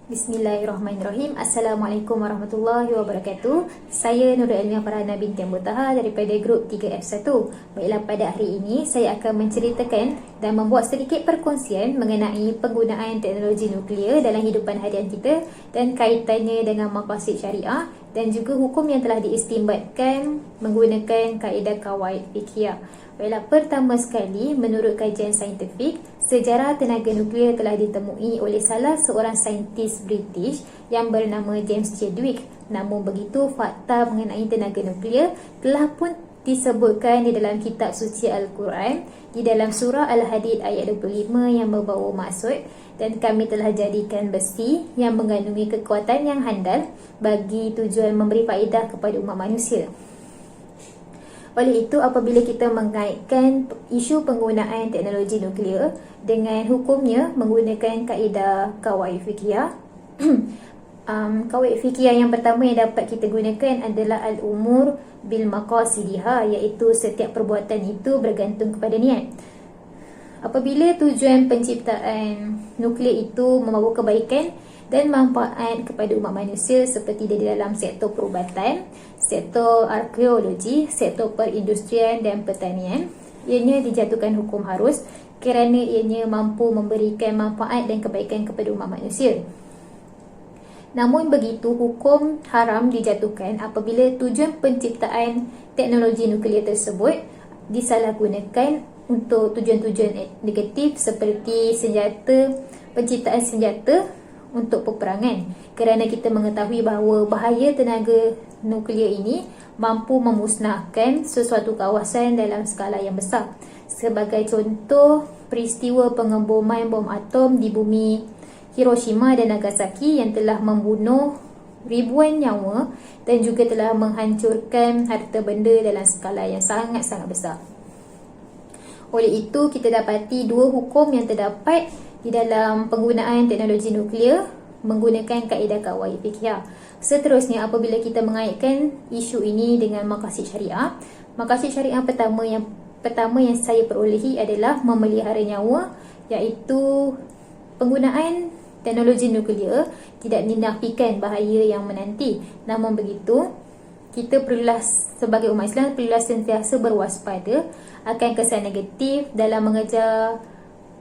Bismillahirrahmanirrahim. Assalamualaikum warahmatullahi wabarakatuh. Saya Nurul Elmia Farhana binti Ambutaha daripada grup 3F1. Baiklah, pada hari ini saya akan menceritakan dan membuat sedikit perkongsian mengenai penggunaan teknologi nuklear dalam hidupan harian kita dan kaitannya dengan maqasid syariah dan juga hukum yang telah diistinbatkan menggunakan kaedah kawaid fiqhiyah. Baiklah, pertama sekali, menurut kajian saintifik, sejarah tenaga nuklear telah ditemui oleh salah seorang saintis British yang bernama James Chadwick. Namun begitu, fakta mengenai tenaga nuklear telah pun disebutkan di dalam kitab suci Al-Quran, di dalam surah Al-Hadid ayat 25 yang membawa maksud, dan kami telah jadikan besi yang mengandungi kekuatan yang handal bagi tujuan memberi faedah kepada umat manusia. Oleh itu, apabila kita mengaitkan isu penggunaan teknologi nuklear dengan hukumnya menggunakan kaedah kawaid fiqhiyah, kawaid fiqhiyah yang pertama yang dapat kita gunakan adalah al-umur bil maqasidiha, iaitu setiap perbuatan itu bergantung kepada niat. Apabila tujuan penciptaan nuklear itu membawa kebaikan dan manfaat kepada umat manusia seperti di dalam sektor perubatan, sektor arkeologi, sektor perindustrian dan pertanian, ianya dijatuhkan hukum harus kerana ianya mampu memberikan manfaat dan kebaikan kepada umat manusia. Namun begitu, hukum haram dijatuhkan apabila tujuan penciptaan teknologi nuklear tersebut disalahgunakan untuk tujuan-tujuan negatif seperti penciptaan senjata untuk peperangan, kerana kita mengetahui bahawa bahaya tenaga nuklear ini mampu memusnahkan sesuatu kawasan dalam skala yang besar. Sebagai contoh, peristiwa pengeboman bom atom di bumi Hiroshima dan Nagasaki yang telah membunuh ribuan nyawa dan juga telah menghancurkan harta benda dalam skala yang sangat-sangat besar. Oleh itu, kita dapati dua hukum yang terdapat di dalam penggunaan teknologi nuklear menggunakan kaedah kawaid fiqhiyah. Seterusnya, apabila kita mengaitkan isu ini dengan maqasid syariah, maqasid syariah pertama yang saya perolehi adalah memelihara nyawa, iaitu penggunaan teknologi nuklear tidak dinafikan bahaya yang menanti. Namun begitu, kita perlulah sebagai umat Islam perlulah sentiasa berwaspada akan kesan negatif dalam mengejar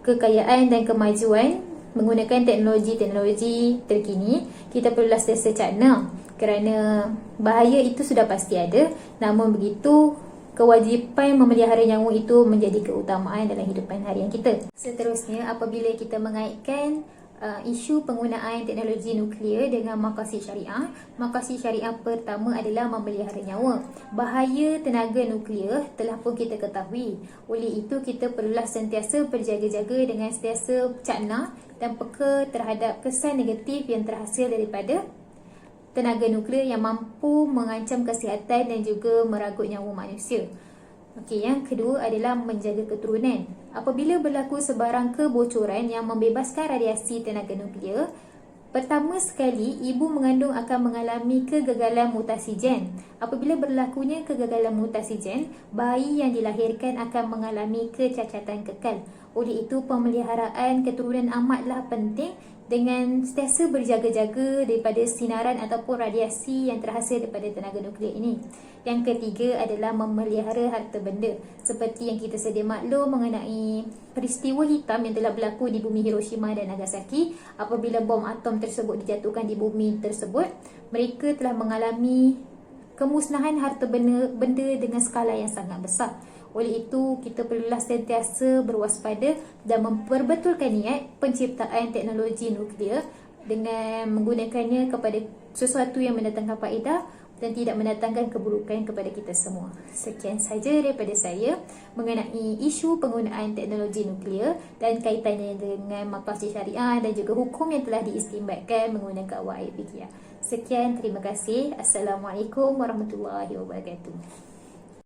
kekayaan dan kemajuan menggunakan teknologi-teknologi terkini. Kita perlulah sentiasa cakna kerana bahaya itu sudah pasti ada. Namun begitu, kewajipan memelihara nyawa itu menjadi keutamaan dalam hidupan harian kita. Seterusnya, apabila kita mengaitkan isu penggunaan teknologi nuklear dengan maqasid syariah, maqasid syariah pertama adalah memelihara nyawa. Bahaya tenaga nuklear telah pun kita ketahui. Oleh itu, kita perlulah sentiasa berjaga-jaga dengan sentiasa cakna dan peka terhadap kesan negatif yang terhasil daripada tenaga nuklear yang mampu mengancam kesihatan dan juga meragut nyawa manusia. Okey, yang kedua adalah menjaga keturunan. Apabila berlaku sebarang kebocoran yang membebaskan radiasi tenaga nuklear, pertama sekali ibu mengandung akan mengalami kegagalan mutasi gen. Apabila berlakunya kegagalan mutasi gen, bayi yang dilahirkan akan mengalami kecacatan kekal. Oleh itu, pemeliharaan keturunan amatlah penting dengan sentiasa berjaga-jaga daripada sinaran ataupun radiasi yang terhasil daripada tenaga nuklear ini. Yang ketiga adalah memelihara harta benda. Seperti yang kita sedia maklum mengenai peristiwa hitam yang telah berlaku di bumi Hiroshima dan Nagasaki. Apabila bom atom tersebut dijatuhkan di bumi tersebut, mereka telah mengalami kemusnahan harta benda dengan skala yang sangat besar. Oleh itu, kita perlulah sentiasa berwaspada dan memperbetulkan niat penciptaan teknologi nuklear dengan menggunakannya kepada sesuatu yang mendatangkan faedah dan tidak mendatangkan keburukan kepada kita semua. Sekian saja daripada saya mengenai isu penggunaan teknologi nuklear dan kaitannya dengan maqasid syariah dan juga hukum yang telah diistinbatkan menggunakan kawaid fiqhiyah. Sekian, terima kasih. Assalamualaikum warahmatullahi wabarakatuh.